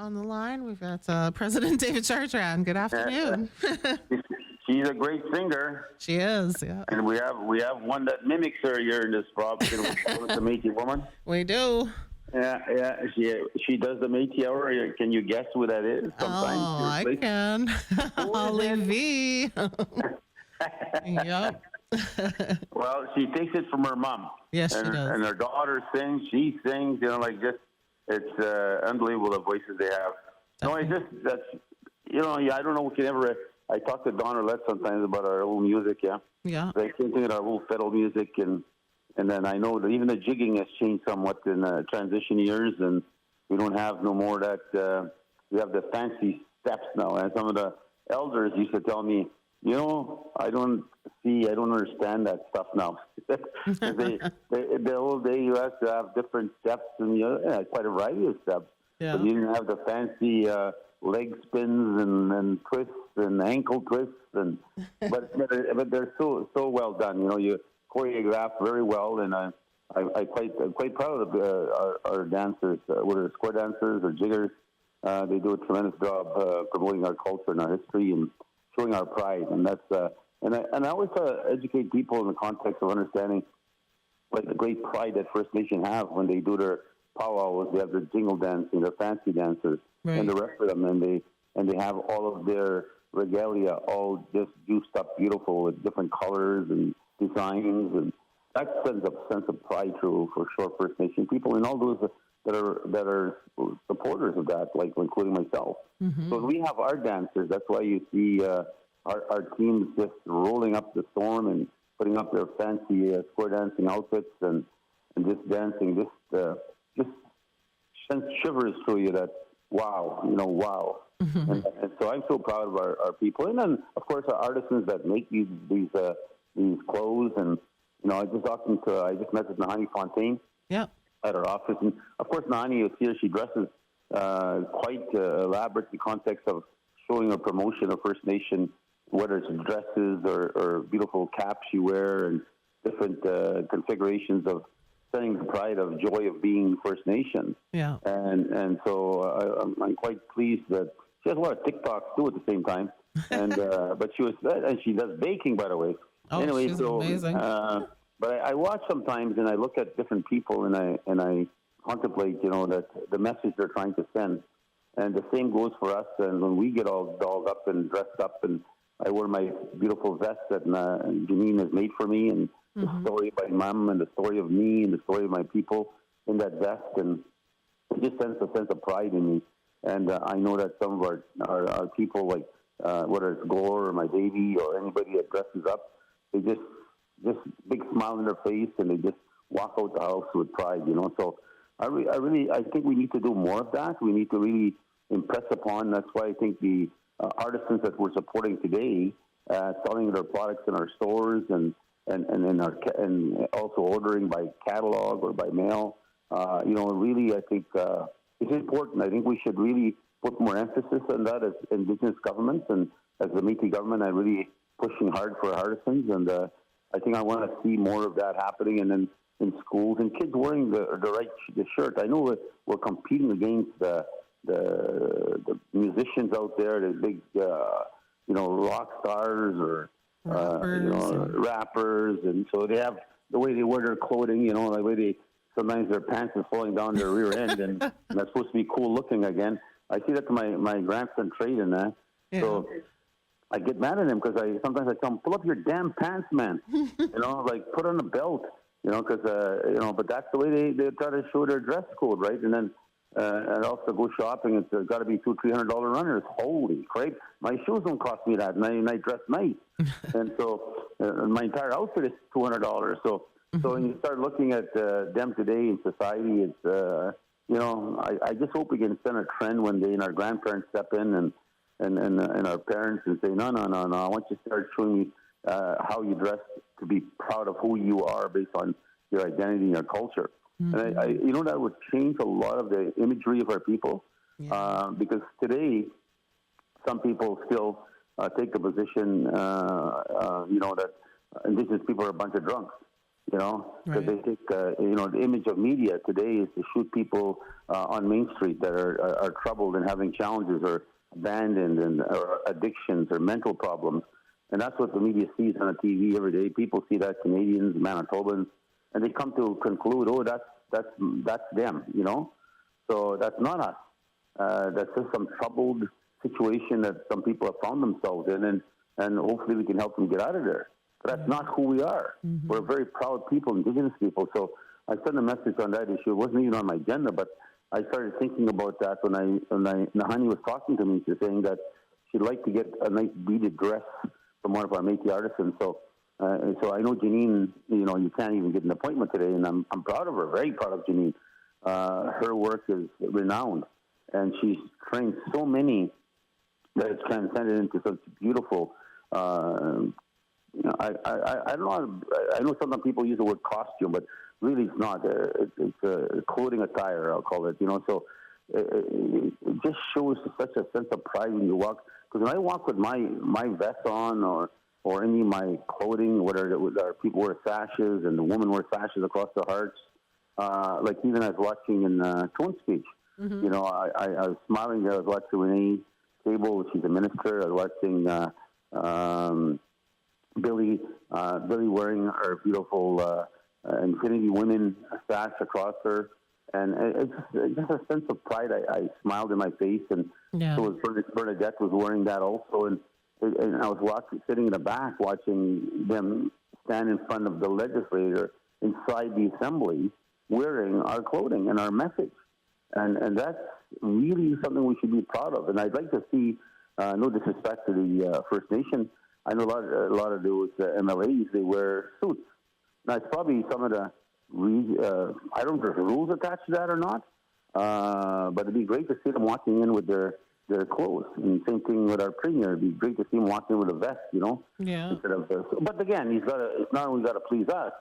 on the line. We've got President David Chartrand. Good afternoon. She's a great singer. She is, yeah. And we have one that mimics her here in this province with the Métis woman. We do. Yeah. She does the Métis hour. Can you guess who that is? I can. Olivie. Yep. Well, she takes it from her mom. Yes, she does. And her daughter sings. She sings. It's unbelievable the voices they have. Definitely. No, I don't know if you ever. I talk to Don Orlett sometimes about our old music. Yeah. The same thing with our old fiddle music, and then I know that even the jigging has changed somewhat in transition years, and we don't have no more that. We have the fancy steps now, and some of the elders used to tell me, I don't understand that stuff now. The old day you have to have different steps, and quite a variety of steps. Yeah. But you didn't have the fancy leg spins and twists and ankle twists, but they're so well done. You choreograph very well, and I'm quite proud of our dancers, whether it's square dancers or jiggers. They do a tremendous job promoting our culture and our history and showing our pride, and that's and I always educate people in the context of understanding like the great pride that First Nation have when they do their powwows. They have their jingle dancing, their fancy dancers, right, and the rest of them, and they have all of their regalia all just juiced up, beautiful with different colors and designs, and that sends a sense of pride for sure First Nation people and all those that are supporters of that, like including myself. Mm-hmm. So we have our dancers. That's why you see our teams just rolling up the storm and putting up their fancy square dancing outfits and just dancing. Just sends shivers through you that wow. Mm-hmm. And so I'm so proud of our people, and then of course our artisans that make these clothes. And I just met with Naomi Fontaine. Yeah. At her office, and of course Nani is here. She dresses quite elaborate in the context of showing a promotion of First Nation, whether it's dresses or beautiful caps she wear and different configurations of sending the pride of joy of being First Nation. Yeah, and so I'm quite pleased that she has a lot of TikToks too at the same time, and but she does baking, by the way. Oh, anyway, she's amazing. But I watch sometimes, and I look at different people, and I contemplate, that the message they're trying to send. And the same goes for us. And when we get all dolled up and dressed up, and I wear my beautiful vest that Janine has made for me, and the story by Mom, and the story of me, and the story of my people in that vest, and it just sends a sense of pride in me. And I know that some of our people, like whether it's Gore or my baby or anybody that dresses up, they just big smile on their face, and they just walk out the house with pride, So I think we need to do more of that. We need to really impress upon. That's why I think the artisans that we're supporting today, selling their products in our stores and also ordering by catalog or by mail. Really, I think it's important. I think we should really put more emphasis on that as Indigenous governments, and as the Métis government, I'm really pushing hard for artisans, and I think I want to see more of that happening, and then in schools and kids wearing the shirt. I know that we're competing against the musicians out there, the big rock stars or rappers, and so they have the way they wear their clothing. The way sometimes their pants are falling down their rear end, and that's supposed to be cool looking again. I see that to my grandson Trayden, that. Yeah. So I get mad at him because sometimes I tell him, pull up your damn pants, man. Put on a belt, because, but that's the way they try to show their dress code, right? And then, and also go shopping, it's got to be $200-300 runners. Holy crap. My shoes don't cost me that, and I dress nice. And so my entire outfit is $200. So when you start looking at them today in society, it's, I just hope we can send a trend one day and our grandparents step in and our parents and say, no, I want you to start showing me how you dress to be proud of who you are based on your identity and your culture. Mm-hmm. And that would change a lot of the imagery of our people, because today some people still take the position, that Indigenous people are a bunch of drunks. because they think, the image of media today is to shoot people on Main Street that are troubled and having challenges or abandoned or addictions or mental problems. And that's what the media sees on the TV every day. People see that, Canadians, Manitobans, and they come to conclude, oh, that's them, So that's not us. That's just some troubled situation that some people have found themselves in, and hopefully we can help them get out of there. But that's not who we are. Mm-hmm. We're very proud people, Indigenous people. So I sent a message on that issue. It wasn't even on my agenda, but I started thinking about that when Nahani was talking to me. She was saying that she'd like to get a nice beaded dress from one of our Métis artisans. So I know Janine, you can't even get an appointment today, and I'm proud of her, very proud of Janine. Her work is renowned, and she's trained so many that it's transcended into such beautiful. I don't know. I know sometimes people use the word costume, but really it's not. It's clothing attire, I'll call it. So it just shows such a sense of pride when you walk. Because when I walk with my vest on or any of my clothing, whether our people wear sashes and the women wear sashes across their hearts, like even I was watching in Tone's speech. Mm-hmm. I was smiling there. I was watching Renee Cable. She's a minister. I was watching Billy wearing her beautiful Infinity Women sash across her, and it's just a sense of pride. I smiled in my face, and so was Bernadette was wearing that also, and I was sitting in the back watching them stand in front of the legislator inside the assembly wearing our clothing and our message, and that's really something we should be proud of. And I'd like to see, no disrespect to the First Nation, I know a lot of those MLAs, they wear suits. Now, it's probably some of the, I don't know if there's rules attached to that or not, but it'd be great to see them walking in with their clothes. And same thing with our premier. It'd be great to see him walking in with a vest, Yeah. Instead of, but again, it's not only got to please us,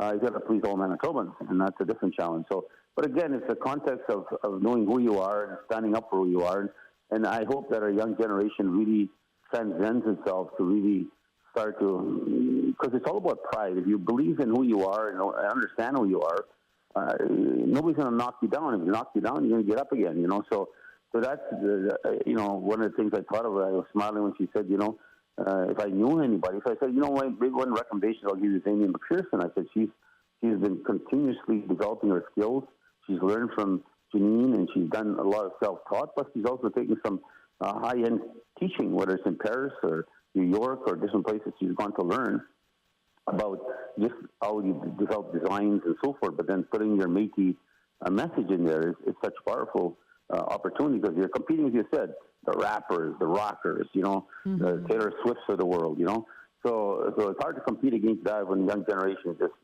he's got to please all Manitobans, and that's a different challenge. So, but again, it's the context of knowing who you are and standing up for who you are. And I hope that our young generation really transcends itself to really start to, because it's all about pride. If you believe in who you are and understand who you are, nobody's going to knock you down. If you knock you down, you're going to get up again, So that's, one of the things I thought of. I was smiling when she said, if I knew anybody. So I said, maybe one recommendation I'll give you is Amy McPherson. I said, she's been continuously developing her skills. She's learned from Janine, and she's done a lot of self-taught, but she's also taken some high-end teaching, whether it's in Paris or New York or different places she's gone to learn about just how you develop designs and so forth, but then putting your Métis message in there is such a powerful opportunity, because you're competing, as you said, the rappers, the rockers, mm-hmm. the Taylor Swifts of the world, So it's hard to compete against that when the young generation is just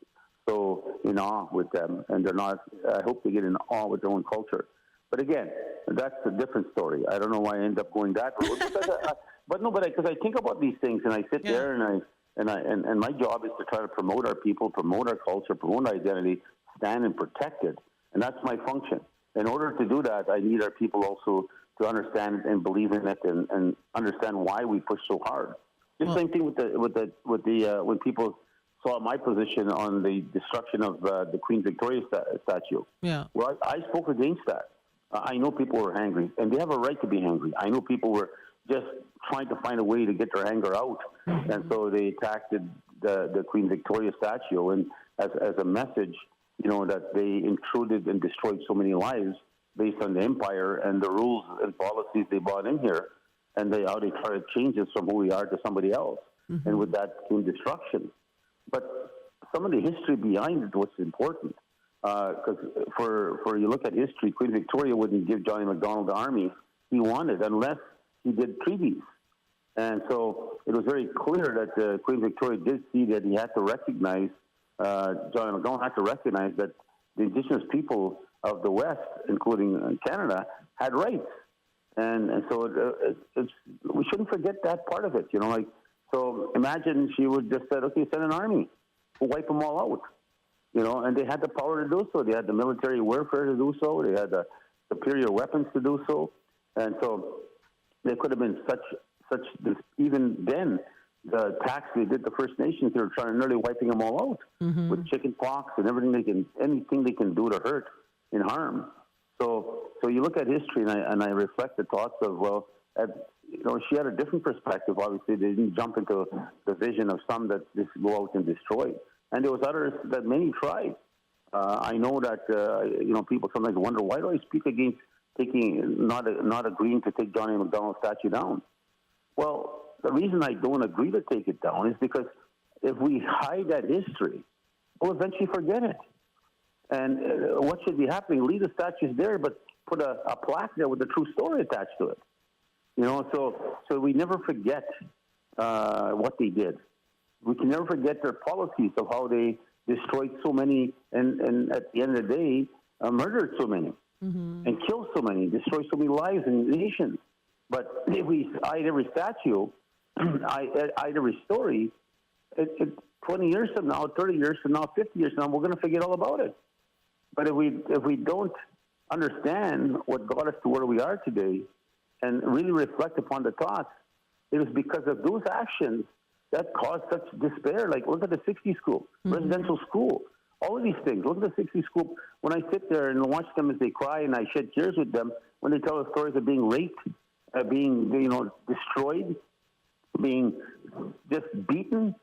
so in awe with them, and they're not, I hope they get in awe with their own culture. But again, that's a different story. I don't know why I end up going that road. Because I think about these things, and I sit there, and my job is to try to promote our people, promote our culture, promote our identity, stand and protect it, and that's my function. In order to do that, I need our people also to understand and believe in it, and understand why we push so hard. The same thing with the when people saw my position on the destruction of the Queen Victoria statue. Yeah. Well, I spoke against that. I know people were angry, and they have a right to be angry. I know people were just trying to find a way to get their anger out, mm-hmm. and so they attacked the Queen Victoria statue, and as a message, that they intruded and destroyed so many lives based on the empire and the rules and policies they brought in here, and how they try to change us from who we are to somebody else, mm-hmm. and with that came destruction. But some of the history behind it was important. Because for you look at history, Queen Victoria wouldn't give Johnny MacDonald the army he wanted unless he did treaties. And so it was very clear that Queen Victoria did see that he had to recognize, Johnny MacDonald had to recognize that the Indigenous people of the West, including Canada, had rights. And so we shouldn't forget that part of it, So imagine she would just said, okay, send an army, we'll wipe them all out. And they had the power to do so. They had the military warfare to do so. They had the superior weapons to do so. And so there could have been such even then, the tax they did the First Nations, they were trying to nearly wiping them all out with chicken pox and anything they can do to hurt and harm. So you look at history, and I reflect the thoughts of, well, she had a different perspective. Obviously, they didn't jump into the vision of some that just go out and destroy. And there was others that many tried. I know that people sometimes wonder, why do I speak against not agreeing to take Johnny MacDonald's statue down? Well, the reason I don't agree to take it down is because if we hide that history, we'll eventually forget it. And what should be happening? Leave the statues there, but put a plaque there with the true story attached to it. So we never forget what they did. We can never forget their policies of how they destroyed so many, and at the end of the day, murdered so many, and killed so many, destroyed so many lives and nations. But if we hide every statue, hide every story, 20 years from now, 30 years from now, 50 years from now, we're going to forget all about it. But if we don't understand what got us to where we are today, and really reflect upon the thoughts, it was because of those actions that caused such despair. Like, look at the 60 school, residential school, all of these things. Look at the 60 school. When I sit there and watch them as they cry, and I shed tears with them when they tell the stories of being raped, being destroyed, being just beaten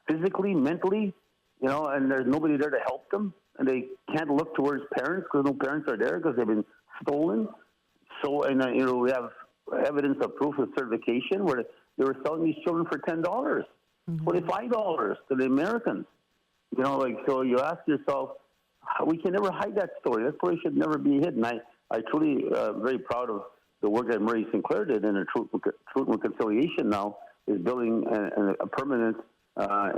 physically, mentally, and there's nobody there to help them, and they can't look towards parents because no parents are there because they've been stolen. So, and we have evidence of proof of certification where they were selling these children for $10, $25 to the Americans. So you ask yourself, we can never hide that story. That story should never be hidden. I truly very proud of the work that Murray Sinclair did in Truth and Reconciliation now is building a permanent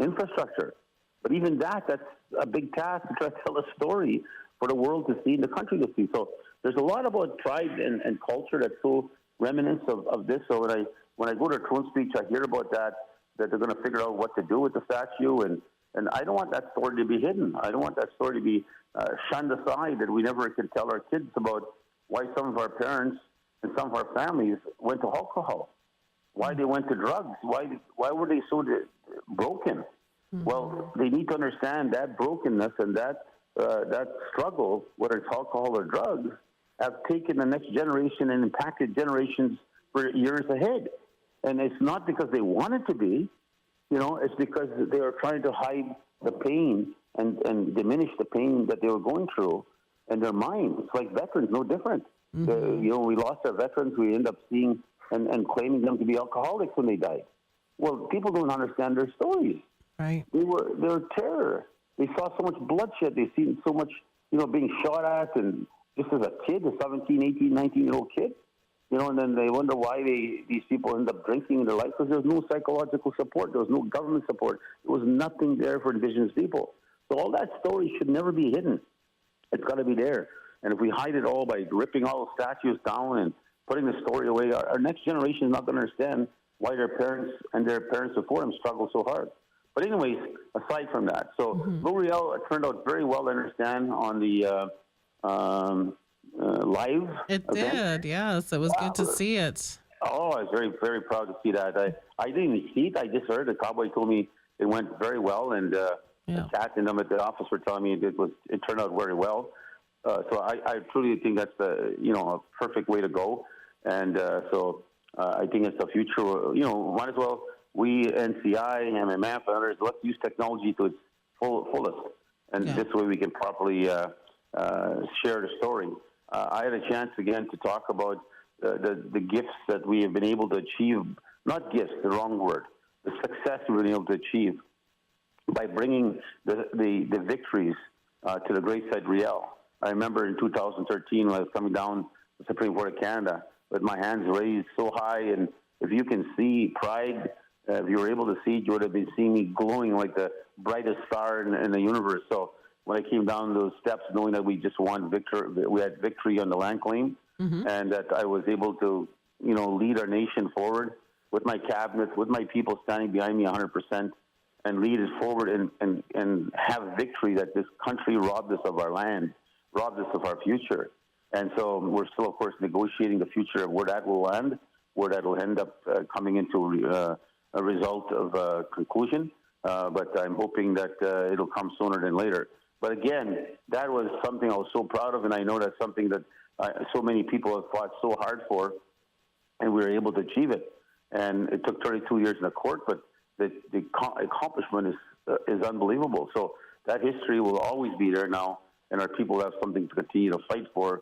infrastructure. But even that's a big task to try to tell a story for the world to see and the country to see. So there's a lot about pride and culture that's so reminiscent of this. So when I go to a Truant speech, I hear about that they're going to figure out what to do with the statue. And I don't want that story to be hidden. I don't want that story to be shunned aside, that we never could tell our kids about why some of our parents and some of our families went to alcohol, why they went to drugs, why were they so broken. Well, they need to understand that brokenness and that struggle, whether it's alcohol or drugs, have taken the next generation and impacted generations for years ahead. And it's not because they want it to be, it's because they are trying to hide the pain and diminish the pain that they were going through in their mind. It's like veterans, no different. We lost our veterans. We end up seeing and claiming them to be alcoholics when they died. Well, people don't understand their stories. Right. They were terror. They saw so much bloodshed. They seen so much, being shot at, and just as a kid, a 17, 18, 19-year-old kid, and then they wonder why these people end up drinking in their life, because there was no psychological support. There was no government support. There was nothing there for Indigenous people. So all that story should never be hidden. It's got to be there. And if we hide it all by ripping all the statues down and putting the story away, our next generation is not going to understand why their parents and their parents before them struggled so hard. But anyways, aside from that, so L'Oreal turned out very well to understand on the live It event. did, yes. It was good to see it. Oh, I was very, very proud to see that. I didn't even see it. I just heard the cowboy told me it went very well, and Kat and them at the office were telling me it turned out very well. So I truly think that's a perfect way to go, and so I think it's the future. Might as well. We, NCI, MMF, and others, let's use technology to its fullest. And this way we can properly share the story. I had a chance, again, to talk about the gifts that we have been able to achieve. Not gifts, the wrong word. The success we've been able to achieve by bringing the victories to the great site Riel. I remember in 2013 when I was coming down the Supreme Court of Canada with my hands raised so high, and if you can see pride, if you were able to see it, you would have been seeing me glowing like the brightest star in the universe. So when I came down those steps, knowing that we just won we had victory on the land claim, and that I was able to, lead our nation forward with my cabinet, with my people standing behind me 100%, and lead us forward and have victory that this country robbed us of our land, robbed us of our future. And so we're still, of course, negotiating the future of where that will end, where that will end up coming into a result of a conclusion, but I'm hoping that it'll come sooner than later. But again, that was something I was so proud of, and I know that's something that so many people have fought so hard for, and we were able to achieve it. And it took 32 years in the court, but the accomplishment is unbelievable. So that history will always be there now, and our people have something to continue to fight for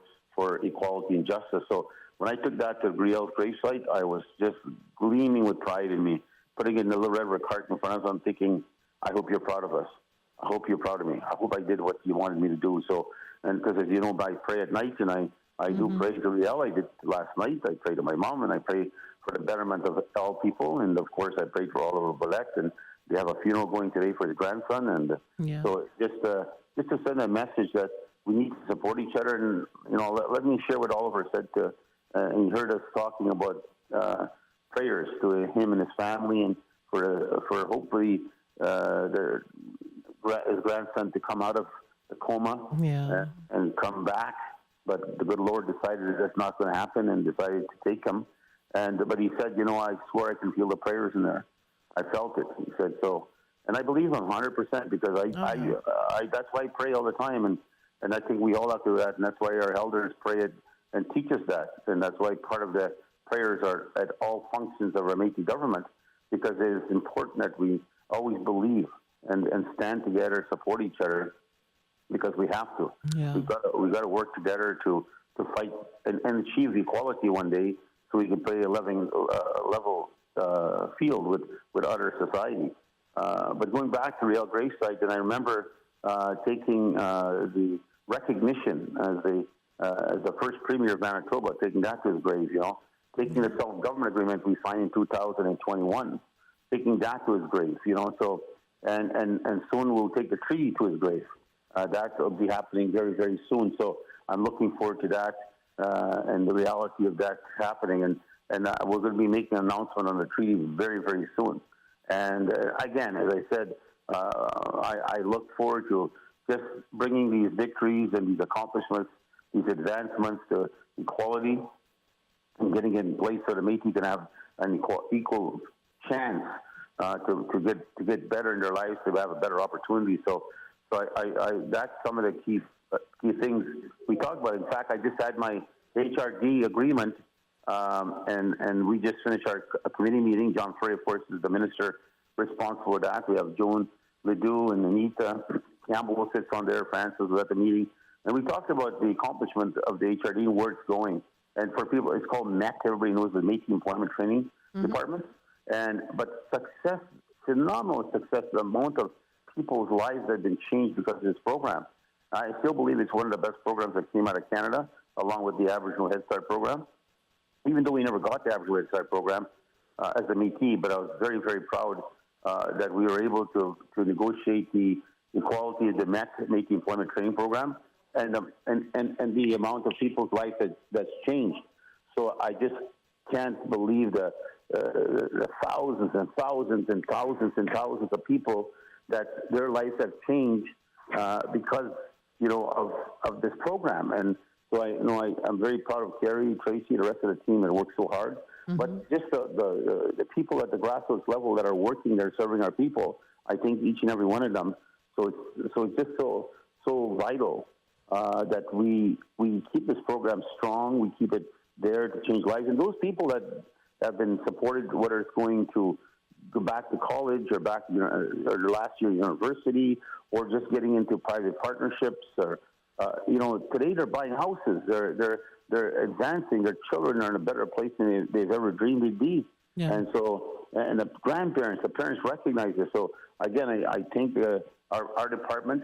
equality and justice. So when I took that to Griel's gravesite, I was just gleaming with pride in me. Putting it in the little red cart in front of us, I'm thinking, I hope you're proud of us. I hope you're proud of me. I hope I did what you wanted me to do. So, and because as you know, I pray at night, and I do pray to Riel. I did last night. I pray to my mom, and I pray for the betterment of all people. And of course, I prayed for all over Quebec. And they have a funeral going today for his grandson. And so just to send a message that we need to support each other. And let me share what Oliver said and he heard us talking about prayers to him and his family, and for hopefully his grandson to come out of the coma and come back. But the good Lord decided that that's not going to happen and decided to take him. But he said, I swear I can feel the prayers in there. I felt it. He said so. And I believe him 100% because I that's why I pray all the time. And I think we all have to do that. And that's why our elders pray it and teach us that. And that's why part of the prayers are at all functions of our Métis government, because it is important that we always believe and stand together, support each other, because we have to. Yeah. We've got to work together to fight and achieve equality one day, so we can play a level field with other society. But going back to Riel gravesite, and I remember taking the recognition as the first premier of Manitoba, taking that to his grave. Taking the self-government agreement we signed in 2021, taking that to his grave. So and soon we'll take the treaty to his grave. That will be happening very, very soon. So I'm looking forward to that and the reality of that happening. And we're going to be making an announcement on the treaty very, very soon. And again, as I said, I look forward to just bringing these victories and these accomplishments, these advancements to equality, and getting it in place so the Métis can have an equal chance to get better in their lives, to have a better opportunity. So that's some of the key things we talked about. In fact, I just had my HRD agreement, and we just finished our committee meeting. John Frey, of course, is the minister responsible for that. We have Joan Ledoux and Anita Campbell sits on there. Francis was at the meeting, and we talked about the accomplishment of the HRD and where it's going. And for people, it's called MET. Everybody knows the Métis Employment Training Department. But success, phenomenal success, the amount of people's lives that have been changed because of this program. I still believe it's one of the best programs that came out of Canada, along with the Aboriginal Head Start program. Even though we never got the Aboriginal Head Start program as a Métis, but I was very, very proud that we were able to negotiate the equality of the MET, Métis Employment Training Program, and the amount of people's life that's changed. So I just can't believe the thousands and thousands and thousands and thousands of people that their lives have changed because of this program. And so I'm very proud of Carrie, Tracy, the rest of the team that worked so hard. But just the people at the grassroots level that are working there serving our people, I think each and every one of them. So it's just so vital that we keep this program strong. We keep it there to change lives. And those people that have been supported, whether it's going to go back to college or back or last year university, or just getting into private partnerships, or today they're buying houses. They're advancing. Their children are in a better place than they've ever dreamed they'd be. Yeah. And so, and the grandparents, the parents recognize this. So again, I think our department,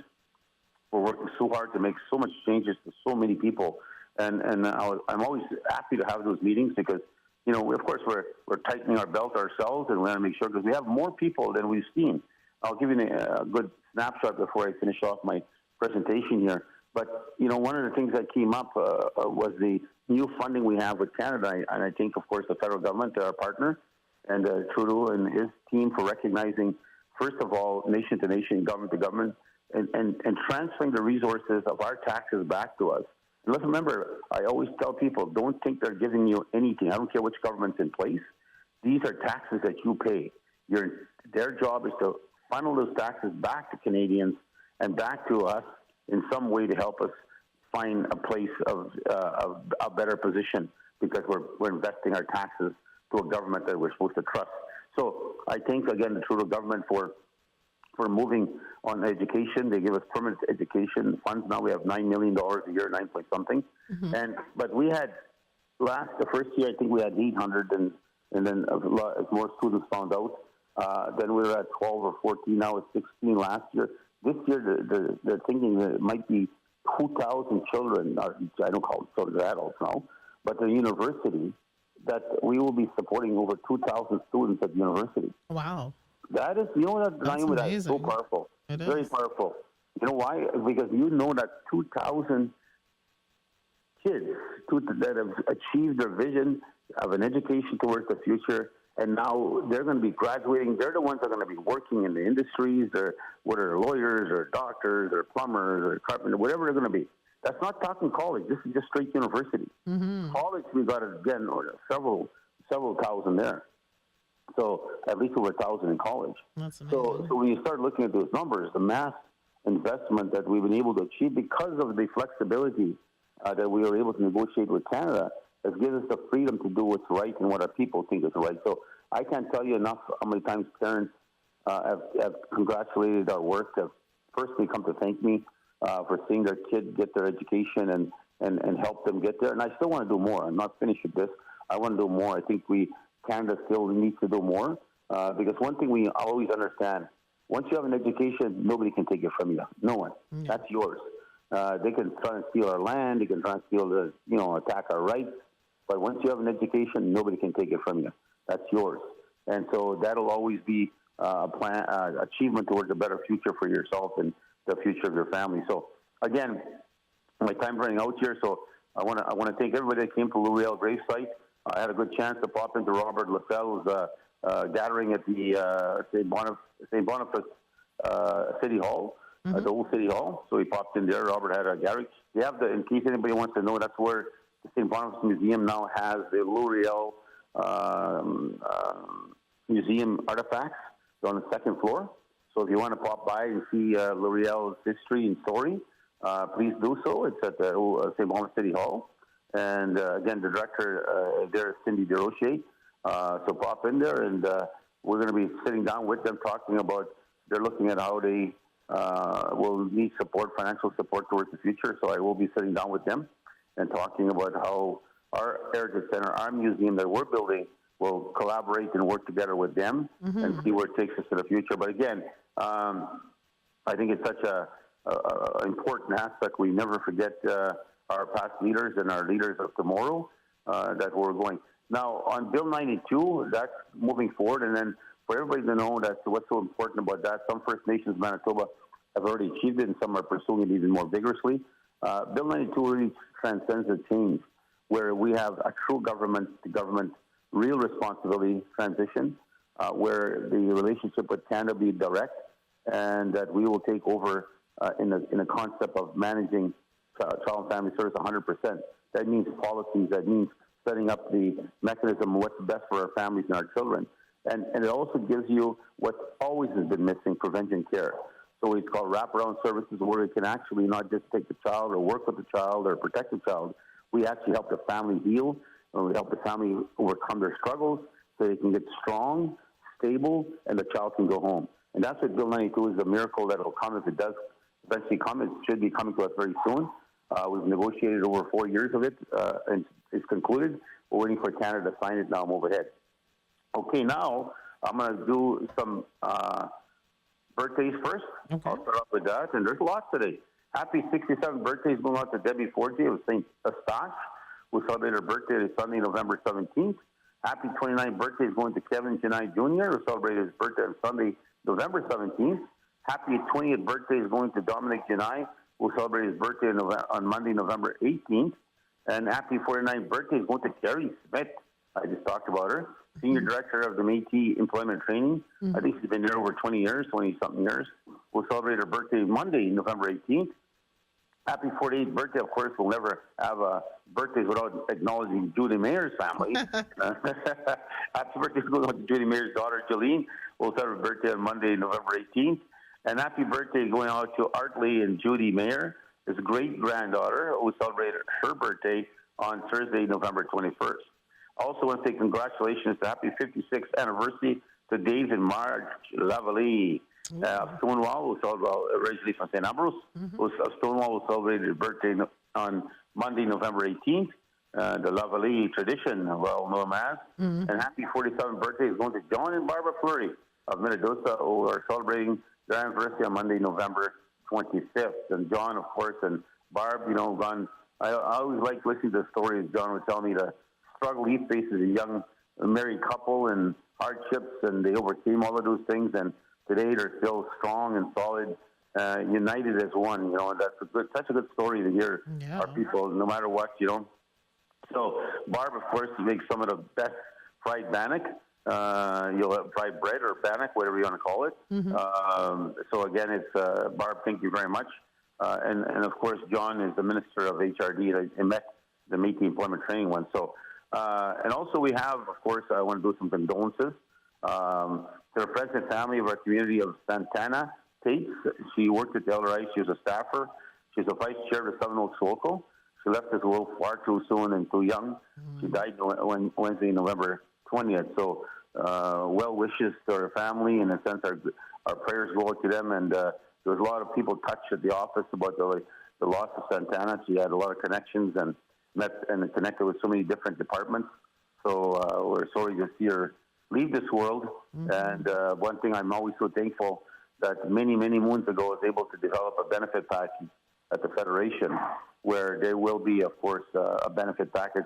we're working so hard to make so much changes to so many people, and I'm always happy to have those meetings because of course we're tightening our belt ourselves, and we want to make sure because we have more people than we've seen. I'll give you a good snapshot before I finish off my presentation here. But one of the things that came up was the new funding we have with Canada, and I think of course the federal government, our partner, and Trudeau and his team for recognizing first of all nation to nation, government to government. And transferring the resources of our taxes back to us. And let's remember, I always tell people, don't think they're giving you anything. I don't care which government's in place. These are taxes that you pay. Their job is to funnel those taxes back to Canadians and back to us in some way to help us find a place of a better position, because we're investing our taxes to a government that we're supposed to trust. So I thank, again, the Trudeau government for moving on education. They give us permanent education funds. Now we have $9 million a year, 9 point something. But we had the first year, I think we had 800, and then as more students found out, then we were at 12 or 14. Now it's 16 last year. This year, they're thinking that it might be 2,000 children. I don't call them children, they're adults now, but the university, that we will be supporting over 2,000 students at the university. Wow. That is, that is so powerful. It is. Very powerful. You know why? Because that 2,000 kids that have achieved their vision of an education towards the future, and now they're going to be graduating. They're the ones that are going to be working in the industries, whether they're lawyers or doctors or plumbers or carpenters, whatever they're going to be. That's not talking college. This is just straight university. College, we got, again, several thousand there. So at least over 1,000 in college. That's amazing. So when you start looking at those numbers, the mass investment that we've been able to achieve because of the flexibility that we were able to negotiate with Canada has given us the freedom to do what's right and what our people think is right. So I can't tell you enough how many times parents have congratulated our work, have personally come to thank me for seeing their kid get their education and help them get there. And I still want to do more. I'm not finished with this. I want to do more. I think Canada still needs to do more because one thing we always understand, once you have an education, nobody can take it from you. No one. Yeah. That's yours. They can try and steal our land. They can try and steal attack our rights. But once you have an education, nobody can take it from you. That's yours. And so that'll always be a plan, achievement towards a better future for yourself and the future of your family. So again, my time's running out here. So I want to thank everybody that came to L'Oreal gravesite. I had a good chance to pop into Robert Lasselle's gathering at the St. Boniface City Hall, the old City Hall. So he popped in there. Robert had a gathering. They have in case anybody wants to know, that's where the St. Boniface Museum now has the L'Oreal museum artifacts on the second floor. So if you want to pop by and see L'Oreal's history and story, please do so. It's at the St. Boniface City Hall. And again, the director there is Cindy DeRocher. So pop in there, and we're going to be sitting down with them talking about, they're looking at how they will need support, financial support towards the future. So I will be sitting down with them and talking about how our Heritage Center, our museum that we're building, will collaborate and work together with them and see where it takes us to the future. But again, I think it's such a important aspect. We never forget our past leaders and our leaders of tomorrow that we're going. Now, on Bill 92, that's moving forward. And then for everybody to know that what's so important about that, some First Nations of Manitoba have already achieved it and some are pursuing it even more vigorously. Bill 92 really transcends a change where we have a true government-to-government real responsibility transition where the relationship with Canada be direct and that we will take over in the concept of managing child and family service 100%. That means policies. That means setting up the mechanism of what's best for our families and our children. And it also gives you what always has been missing, prevention care. So it's called wraparound services where we can actually not just take the child or work with the child or protect the child. We actually help the family heal, and we help the family overcome their struggles so they can get strong, stable, and the child can go home. And that's what Bill 92 is, a miracle that will come if it does eventually come. It should be coming to us very soon. We've negotiated over 4 years of it, and it's concluded. We're waiting for Canada to sign it now and move ahead. Okay, now I'm going to do some birthdays first. Okay. I'll start off with that, and there's lots today. Happy 67th birthday is going out to Debbie Forgy of St. Eustache, who celebrated her birthday Sunday, November 17th. Happy 29th birthday is going to Kevin Janai Jr., who celebrated his birthday on Sunday, November 17th. Happy 20th birthday is going to Dominic Janai, who celebrated his birthday on Monday, November 18th. And happy 49th birthday is going to Carrie Smith. I just talked about her. Senior Director of the Métis Employment Training. I think she's been there over 20 years, 20-something years. We'll celebrate her birthday Monday, November 18th. Happy 48th birthday. Of course, we'll never have a birthday without acknowledging Judy Mayer's family. Happy birthday to Judy Mayer's daughter, Jolene. We'll celebrate her birthday on Monday, November 18th. And happy birthday going out to Artley and Judy Mayer, his great-granddaughter, who celebrated her birthday on Thursday, November 21st. Also want to say congratulations to happy 56th anniversary to Dave and Marge Lavalley. Stonewall, who celebrated originally from St. Ambrose. Stonewall will celebrate his birthday on Monday, November 18th. The Lavalley tradition, well known as. And happy 47th birthday is going to John and Barbara Fleury of Minnedosa, who are celebrating their anniversary on Monday, November 25th. And John, of course, and Barb, I always like listening to the stories. John would tell me the struggle he faces as a young married couple and hardships, and they overcame all of those things. And today they're still strong and solid, united as one. That's such a good story to hear. Our people, no matter what. So Barb, of course, makes some of the best fried bannock. You'll have fried bread or bannock, whatever you want to call it. So again, it's Barb. Thank you very much. And of course, John is the minister of HRD. I met the Métis Employment Training one. So and also we have, of course, I want to do some condolences to the friends and family of our community of Santana Tates. She worked at the LRI. She was a staffer. She's a vice chair of the Seven Oaks Local. She left this world far too soon and too young. She died Wednesday, November 20th. So well wishes to her family. In a sense, our prayers go out to them. And there was a lot of people touched at the office about the loss of Santana. She had a lot of connections and met and connected with so many different departments. So we're sorry to see her leave this world. And one thing I'm always so thankful that many, many moons ago I was able to develop a benefit package at the Federation, where there will be, of course, a benefit package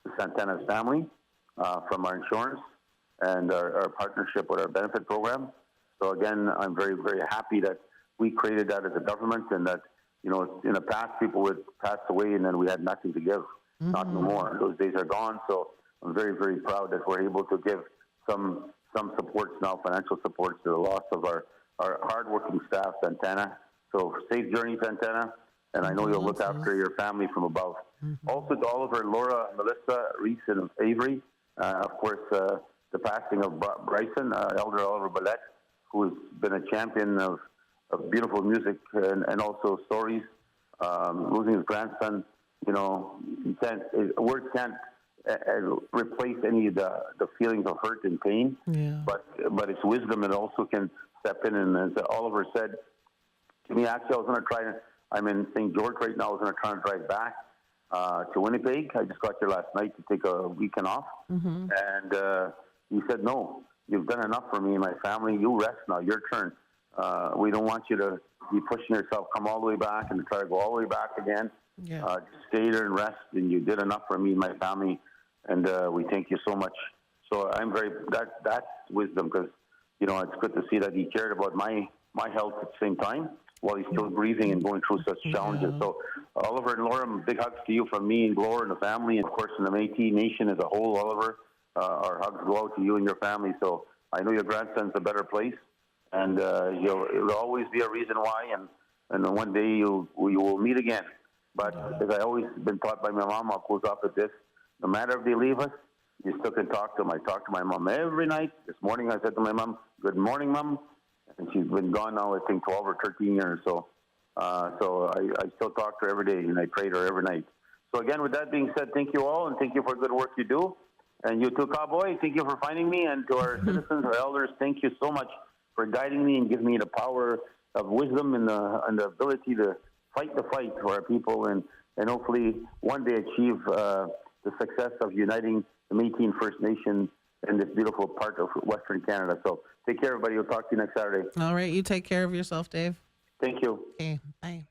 to Santana's family from our insurance and our partnership with our benefit program. So again, I'm very, very happy that we created that as a government, and that, in the past people would pass away and then we had nothing to give. Not no more. Those days are gone. So I'm very, very proud that we're able to give some supports now, financial supports, to the loss of our hardworking staff, Santana. So safe journey, Santana. And I know you'll look after your family from above. Also to Oliver, Laura, Melissa, Reese, and Avery. Of course, the passing of Bryson, Elder Oliver Ballette, who has been a champion of beautiful music and also stories. Losing his grandson, words can't replace any of the feelings of hurt and pain. But it's wisdom, and also can step in. And as Oliver said to me, actually, I'm in St. George right now. I was going to try and drive back to Winnipeg. I just got here last night to take a weekend off. And he said, "No, you've done enough for me and my family. You rest now. Your turn. We don't want you to be pushing yourself, come all the way back and try to go all the way back again. Just stay there and rest. And you did enough for me and my family. And we thank you so much." So I'm that's wisdom, because, it's good to see that he cared about my health at the same time, while he's still grieving and going through such challenges. So Oliver and Laura, big hugs to you from me and Gloria and the family, and of course from the Métis Nation as a whole. Oliver, our hugs go out to you and your family. So I know your grandson's a better place, and it'll always be a reason why, and one day you will meet again. But as I always been taught by my mom, I'll close off with this: no matter if they leave us, you still can talk to them. I talk to my mom every night. This morning I said to my mom, "Good morning, Mom." And she's been gone now, I think, 12 or 13 years. So I still talk to her every day, and I pray to her every night. So again, with that being said, thank you all, and thank you for the good work you do. And you too, Cowboy, thank you for finding me. And to our citizens, our elders, thank you so much for guiding me and giving me the power of wisdom and the ability to fight the fight for our people, and hopefully one day achieve the success of uniting the Métis First Nation in this beautiful part of Western Canada. So take care, everybody. We'll talk to you next Saturday. All right. You take care of yourself, Dave. Thank you. Okay. Bye.